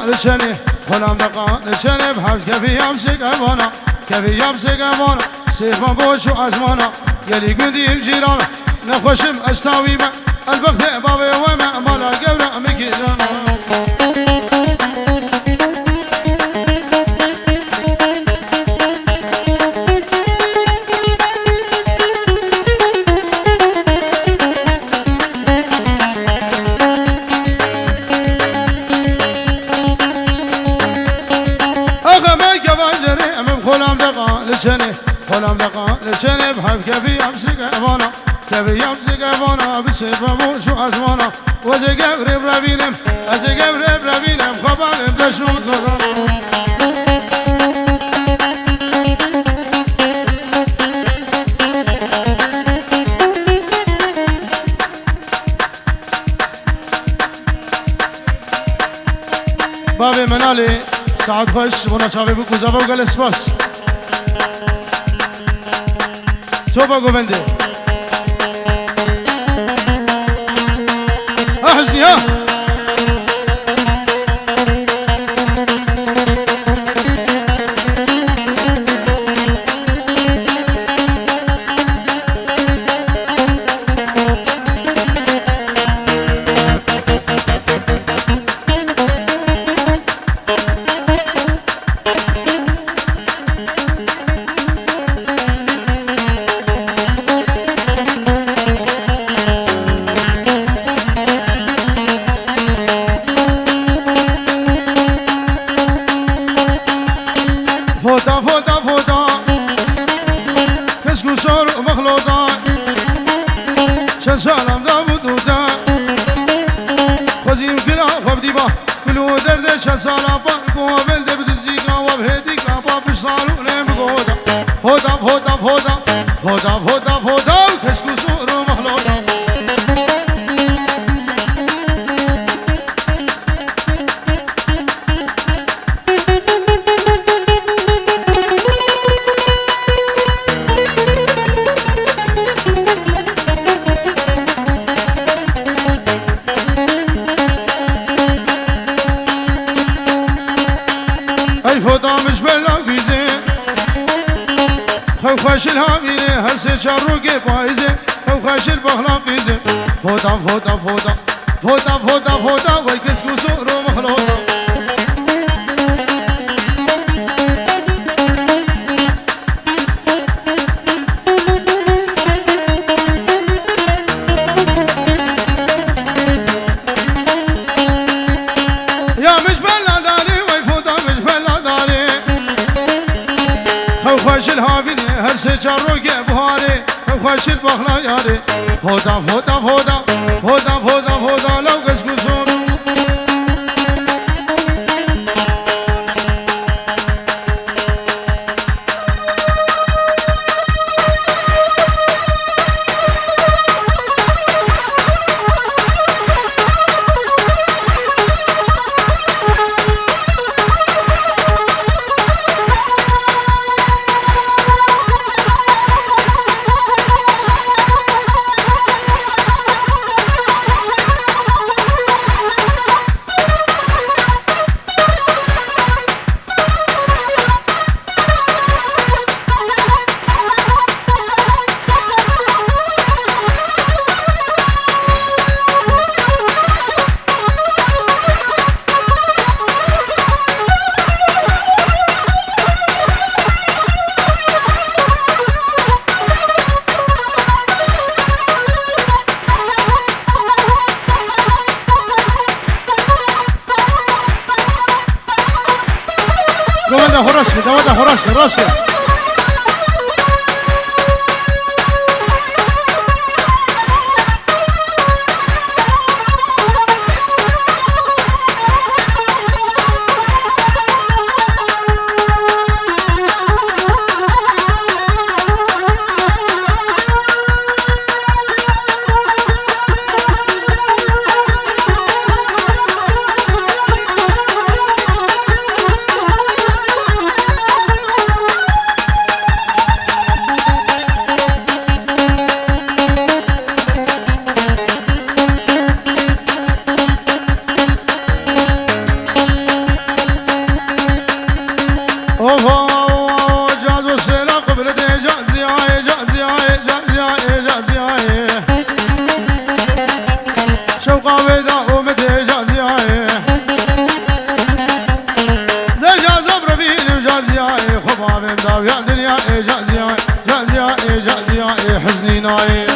لشني غلام دقا لشني بحبس كفي يمسك أبانا كفي يمسك أبانا سيفا بوش وعزمانا يلي قندي بجيرانا نخوشم أستاوي ما البغث بابي وما مالا قبل مكيزانا غلام دقا لشني بحب كفي يمسك أبانا كفي يمسك أبانا بسيف أبوش وعزمانا وزقف ريب ربينم أزقف ريب ربينم خبام بدشون زرانا بابي منالي سعد خوش بنا شافي بكو زفا وقال سباس توبا قوبندي احزني ها فوتا فوتا فوتا كسكو صار مخلوطا شن سالم دا بدوتا خزيم كلا خبديبا كلو درد شن سالم بانكو بلد بدزيكا وبهديكا بابش صارو نيم قوتا فوتا فوتا فوتا فوتا فوتا فوتا كسكو صار مخلوطا فوتا مش بلا قيزي خو خوش الهاميني هرسي شاروكي بايزي خو خوش البخلا قيزي فوتا فوتا فوتا فوتا فوتا فوتا ويكسكو سورو مخلوطا خوش الهافيني هرسي شاروكي بهاري خوش البخلا ياري فوتا فوتا فوتا فوتا فوتا فوتا لو قسكو صورو دودا هراسك راسك جازي حزني ناي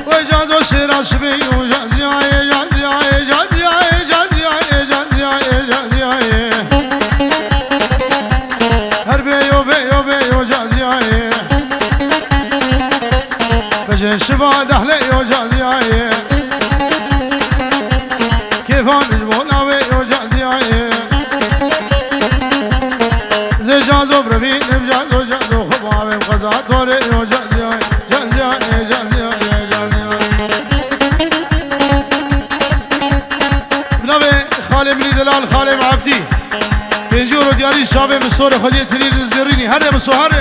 وجازو شراش بي وجازي جازي هربي يو جازي بجي شباد احلي يو جازي كيفان البوناوي يو جازي زي جازو برفين بجازو جازو خباوي وقزا طوري يو جازي بنابي خالي بني دلال خالي عبدي بنجورو دياري شابي من صورة خليه تريد الزريني هري بسو هري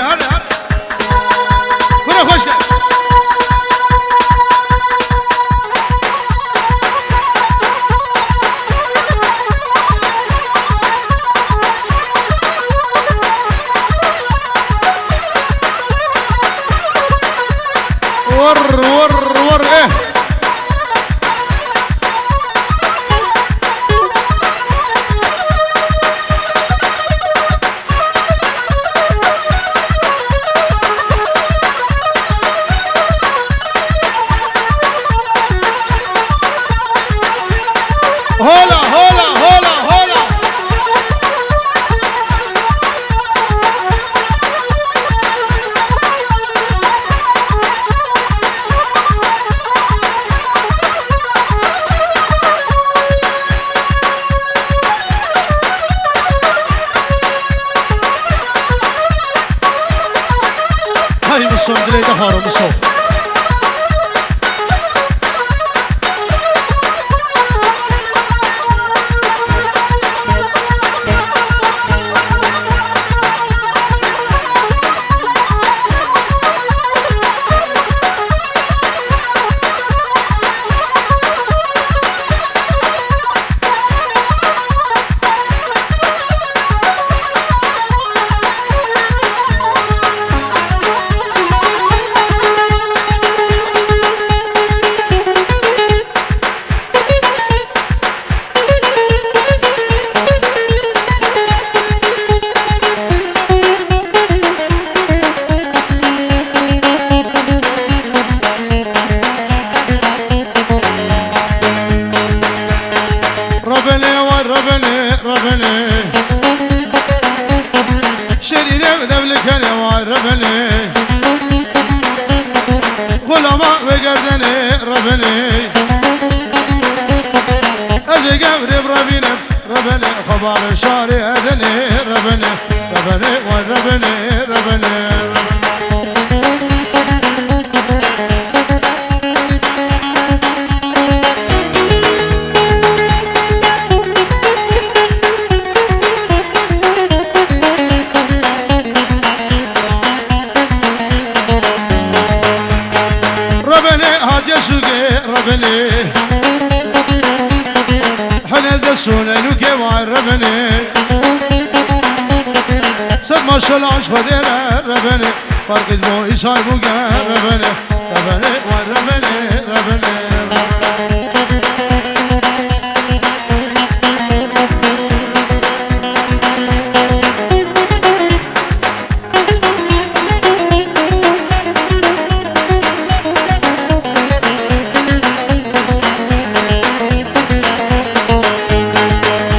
كنا خوش كي ور ايه هولا هاي بصوم دلي دهارو بصوم ربني شريني وذبلك انا وربني غلامة بقردني ربني اجي قبري بربيني ربني خباب شاري ادني ربني وربني ربني حنل دسونا نوكي وعربني سب ما شاء الله عشق دينا ربني فرق اسمه إيشاي بوكا ربني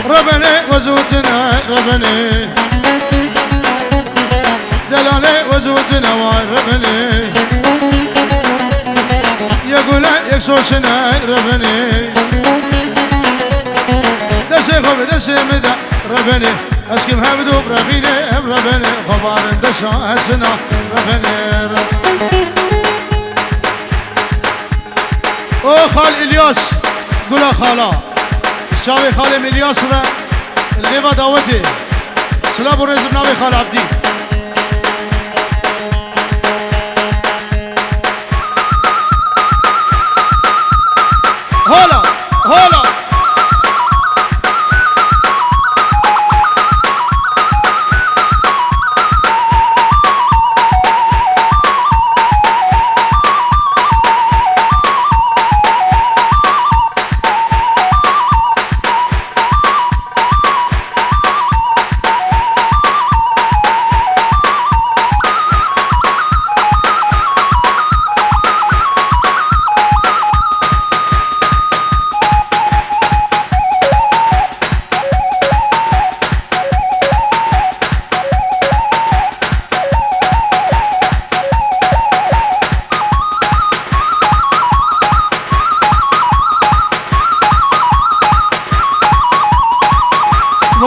وربني وزوتنا ربني دلالي وزوتنا وربني يقول يكسوشنا ربني دسي خب دسي مدى ربني اسكم هبدو بربني خباب دشا هسنا ربني او خال الياس قولا خالا الشاوي خالي الياس الغيبة دعوتي سلام ورزق ناوي خال عبدي هولا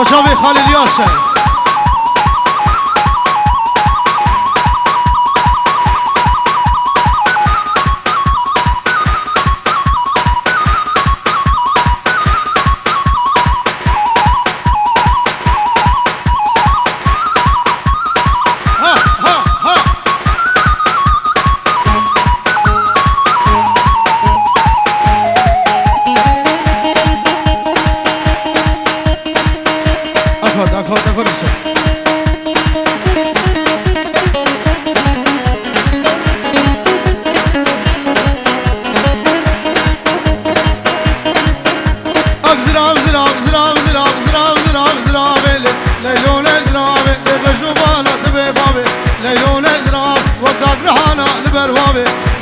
وشافي خالد ياسر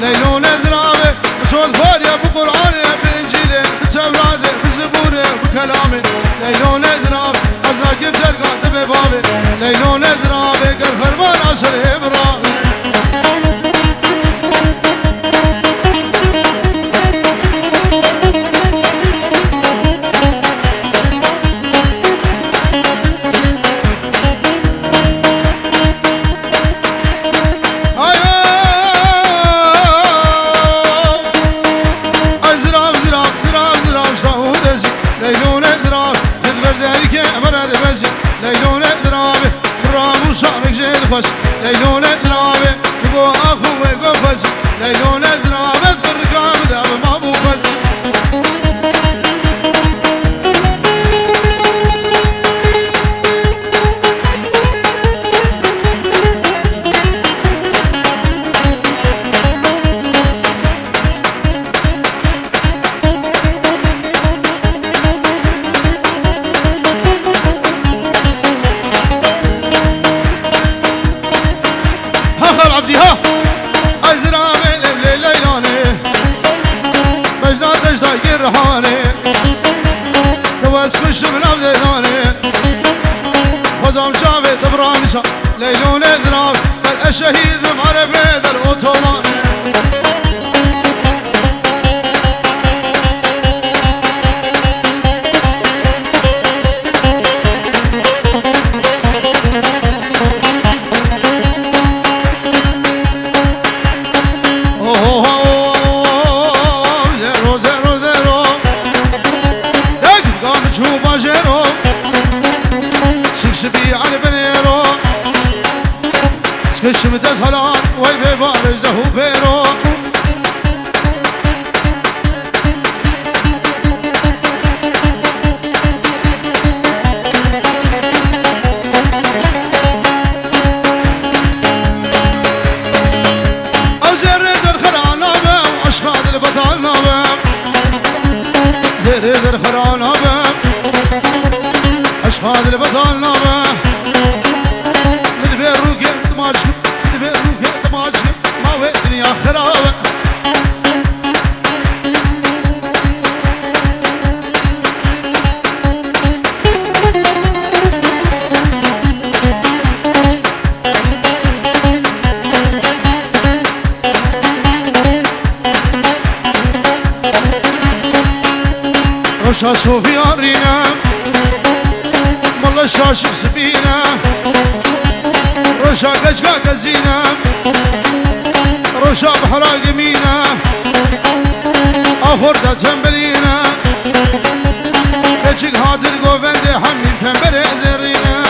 ليلون زرابه بصوت فاريا بقرآنه بإنجيله بتوراته بزبوره بكلامه ليلون زرابه أزناك بترقى دبي بابه ليلون زرابه قر فرمان عشر إبراهيم ليلون درابه برامو شارك جيد خوش ليلون درابه يبو اخوه قفز ليلون درابه تفرقا مداب ما بو فز عبدي ها ازرامي ليلي ليلاني بجنا تجداي الرحاني توسخش من عبداني خزام شافي تبرامشا ليلون ازرام الشهيد بمعرفة ذا الاوتوماني سكشم تزهلان ويبي بارج له فيرو او زر زر خرانا بام اشخاص البطالنا بام زر زر خرانا بام اشخاص البطالنا بام ما وين يا خرابه رشا شوفي ارينا والله شاشق سبينا رشا كشكا كزينة رشا بحراق مينا أخوردا تنبلينا كشك هاتر قوفندي حمين كمبري زرينا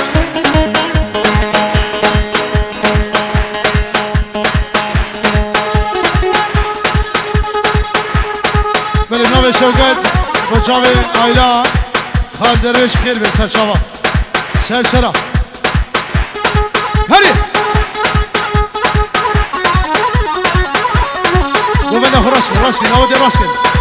بلي بنابي شوكت بوشاوي عائلة خالد درويش بخير بسر شوا سر سرا هري قوفنده راسكن نودي راسكن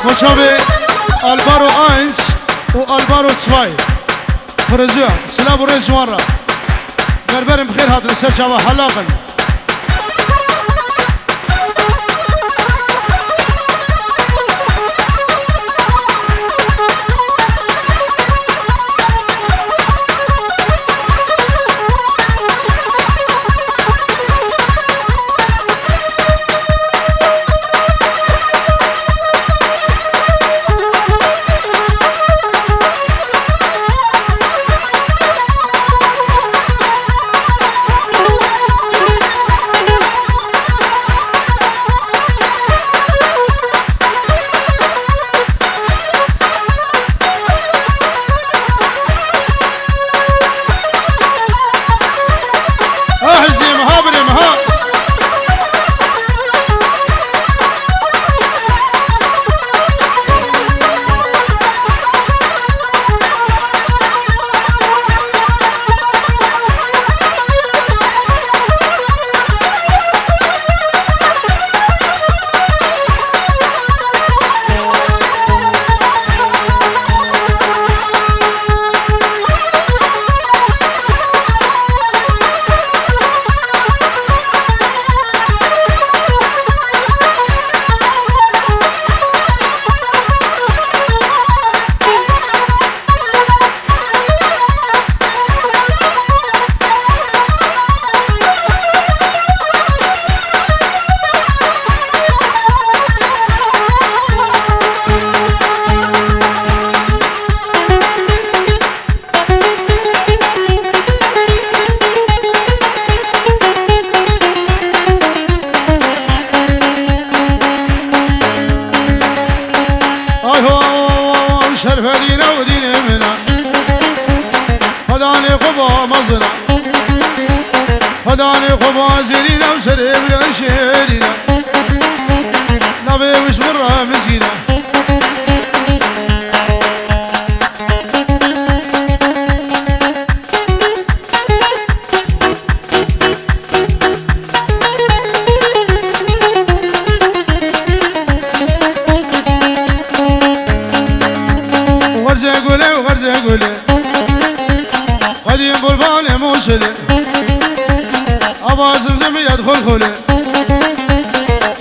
وشابي البارو 1 والبارو 2 فرزوع سلام وريش مرة بربرم بخير هات نسر شابا حلاقا بابا مزنا خداني خبازينا وسريب العشيرنا نبي وش مرة مسكينة وغرزة قولي وغرزة قولي قديم بالفاني موصلي أبا زمزم يدخل خلي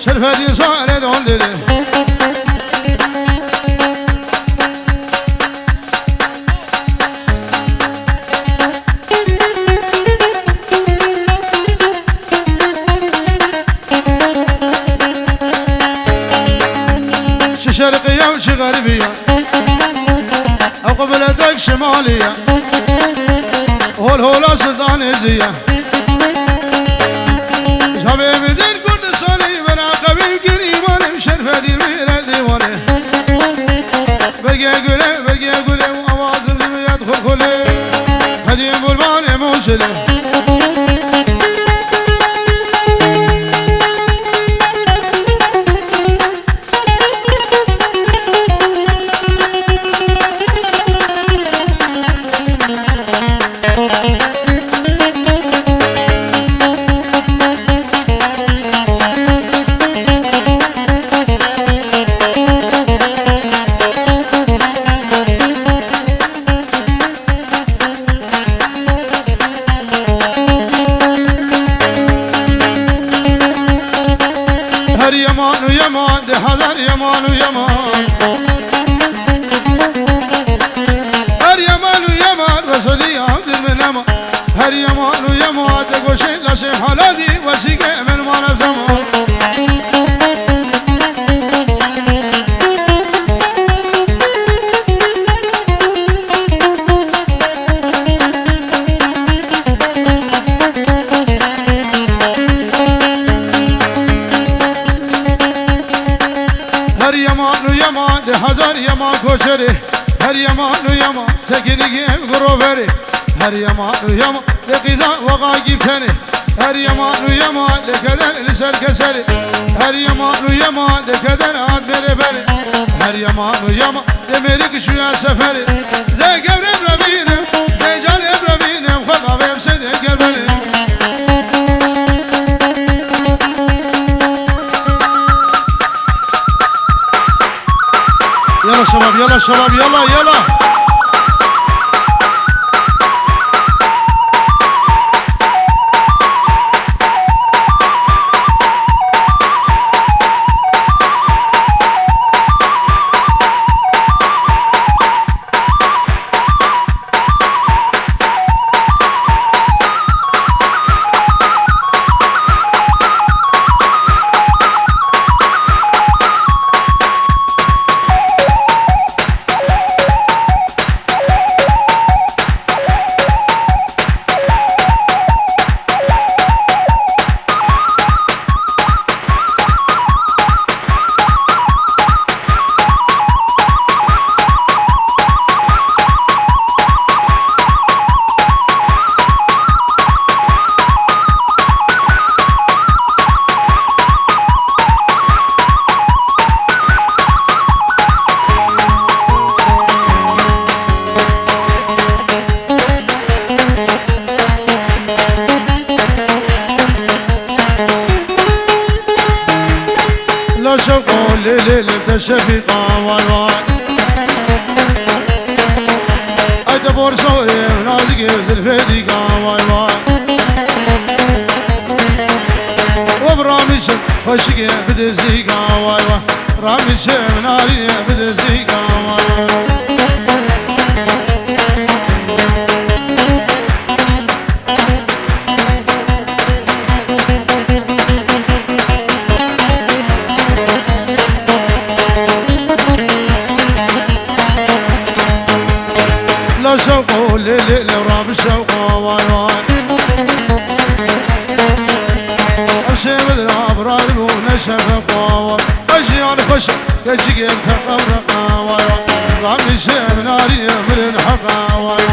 شرفتي صالة دون دلي شي شرقية وشي غربية أو قبلتك شمالية هول سلطانيزية حبيبي دين كل صلي بنا قبيب قريباني مشرفة دي الميرة ديواني برقي قولي وأوازم زمي يدخل خلي خديم بالباني موصلي هر يمان ويمان ده حذر يمان ويمان هر يمان ويمان رسولي عبد المنام هر يمان ويمان ده قوشي لشي حالاتي وسيقى من ما نفسما هر يمان ويمان ده حذر يمان كوشري هر يمان ويمان سكيني قروفري هر يمان ويمان ده قيزا وقاقي بتاني هر يمان ويمان ده كدر لسر كسري هر يمان ويمان ده كدر عاد ميري بري هر يمان ويمان ده ميري كشويا سفري زي قبر ابراهيم زي جال ابراهيم خبا بيمسد قلبي يلا شباب يلا شباب يلا لا شوقه ليل الشفيقة واي واي أدبر صوري ونازقي وزلفيديقة واي واي وبرامي شم خشقي بدزيقة واي واي رامي شم ناري بدزيقة واي واي لا شوقه ليل وراب الشوقه واي واي امشي بالراب راب ونشف واي اجيال خش يشقي تقبرقه واي واي رامي شم ناري من الحقه واي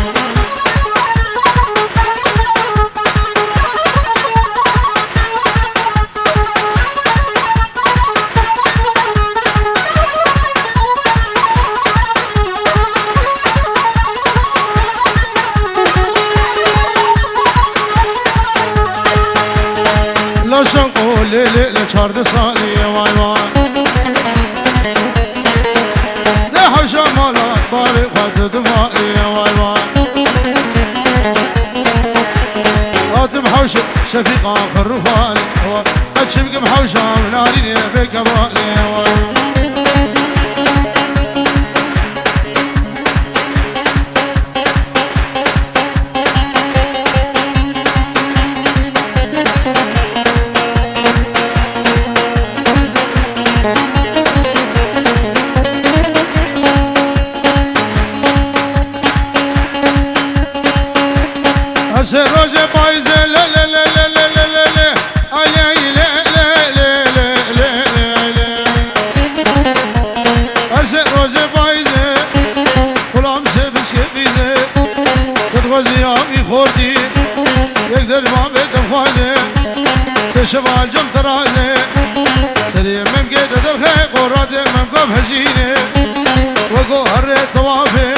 لي لي لي شارد صالي واي واي لا حوشة مالا باري خاتد مالي واي واي خاتم حوشة شفيق آخر رفالي أتشبك محوشة وناريني بك بالي واي هسه روجه بايزه لا لا لا لا لا لا لا لا علي لا لا لا لا لا لا هسه روجه بايزه غلام سبس كبيزه صدق زيامي خوردي يقدر ما بيت فايده سشبال جم تراله سريع ممكن درخه قراده ممكن هزينه وقو هر طوافه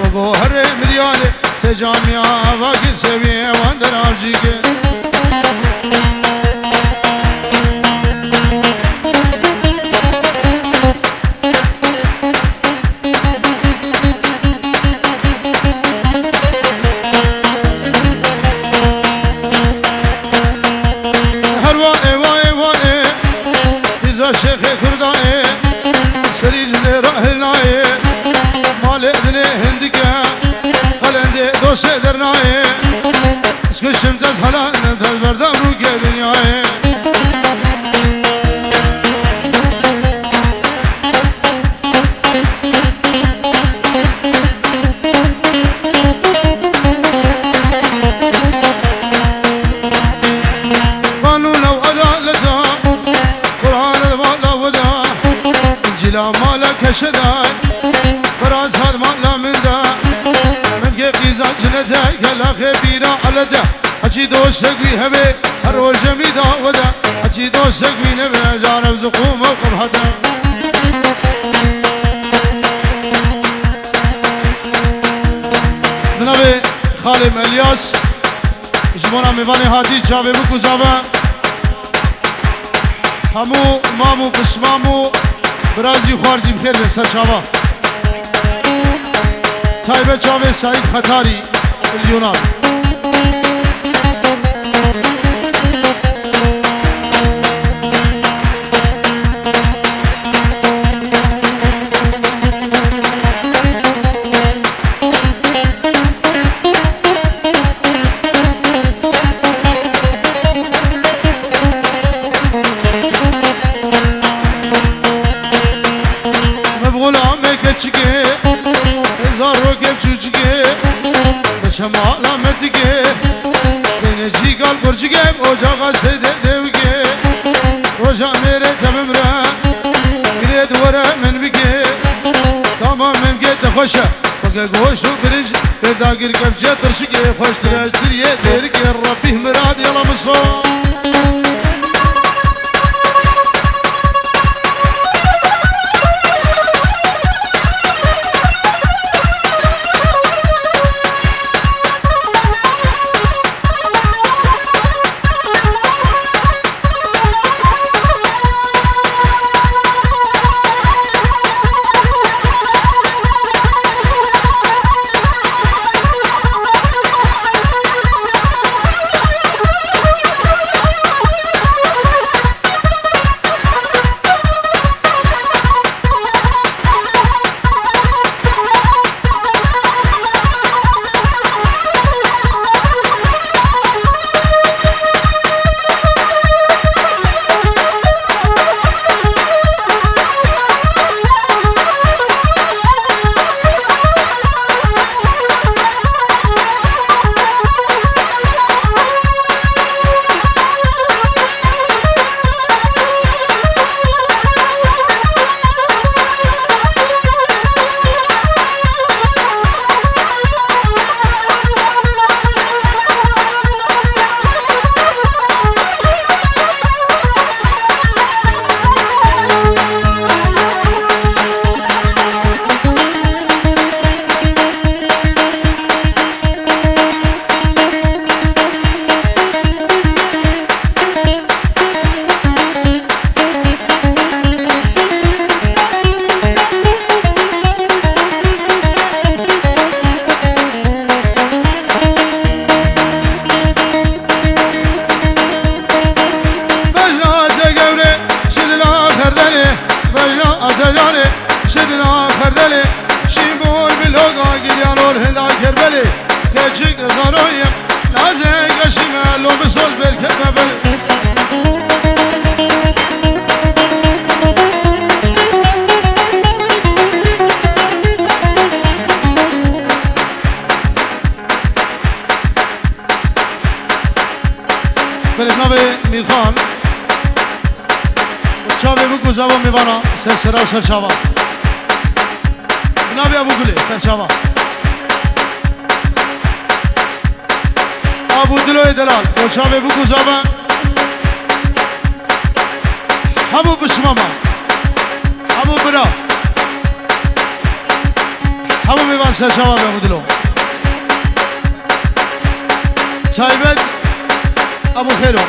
وقو هر مليانه سجاميا vakit seviye vandır avcıge Herva eva eva Fiza şekhe kurdae Sericde rahilnae Male edine hindike Kalende dosya dernae Sıkışım tez hala Tez berdam ruke dünyaya Kanun ev adaleta Kur'an el valla veda İncila mala keşeda Biraz hal mala minda قيزان جنته كلا خبيرة علته حكي دوسك بي هبي هرول جميدا ودا حكي دوسك بي نبي جانب زقوم وقبحته بنبي خالم الياس جمونا ميواني هاتي جاوي بكو زاوه همو مامو قسمامو برازي خوارزي بخير بسر شاوه تایبه چاوه سعید خطاری اليونان مبغول عمك چکه زارو کب چوچکه بشمال آمدگه بینجی گال برچکه اجاقا سده دوگه روشا میره تمام را میره دوره من بگه تمام ممگه تخوشه بگه گوش و برنج بداگیر کبچه ترشکه خوش ترشتریه درگه ربی مراد یلا مصر فلناب میرخان چاوی بگو زبا میوانا سرسرا و سرچاوا نابی ابو گله سرچاوا ابو دلوی دلال و چاوی بگو زبا همو بشماما همو برا همو میوان سرچاوا به ابو دلو تایبت ابو خیرو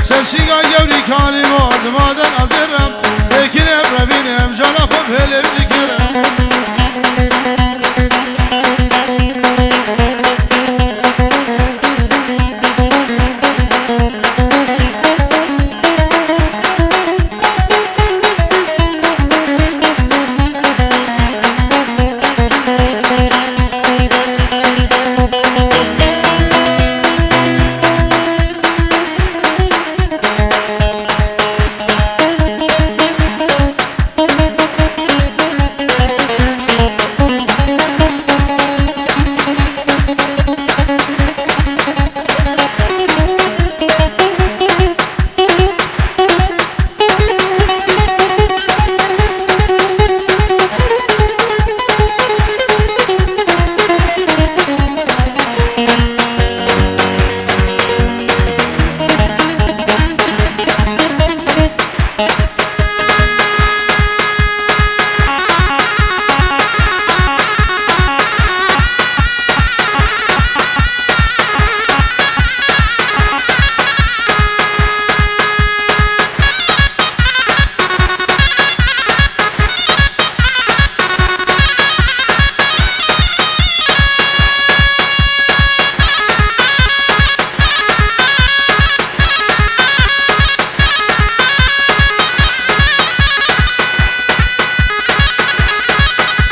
سرشیگا گوری کالی باز مادن ازرم فکرم روینم جانا خوب هلم جگرم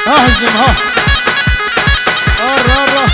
اهزم ها ارا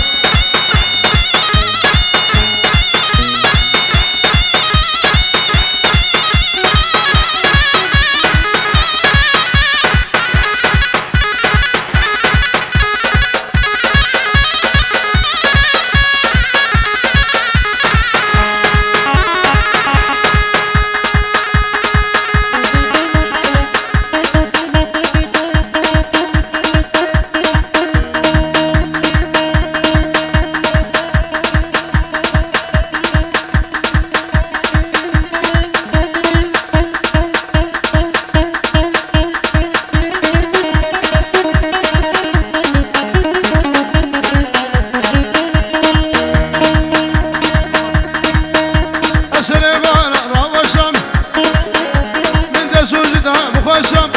باشم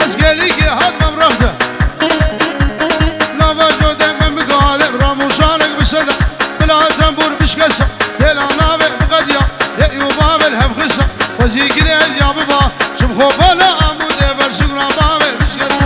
از گلی که حتمم رفته نواجه دمم بقالب راموشانك بشده بلا تنبور بشكسه تلانا بقديا يا بابل هم خسه وزيكري يا بابا شم خوفانا عمود برشقنا بابل بشكسه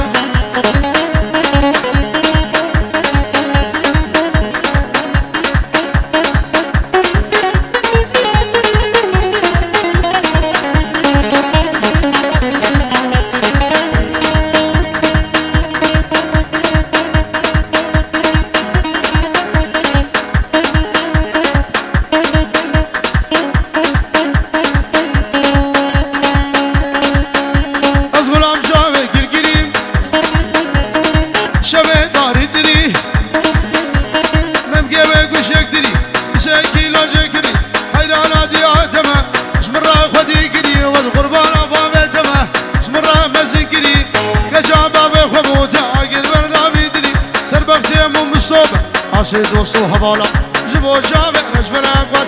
باسی دوستو حوالا جبو جاوه رجبرک و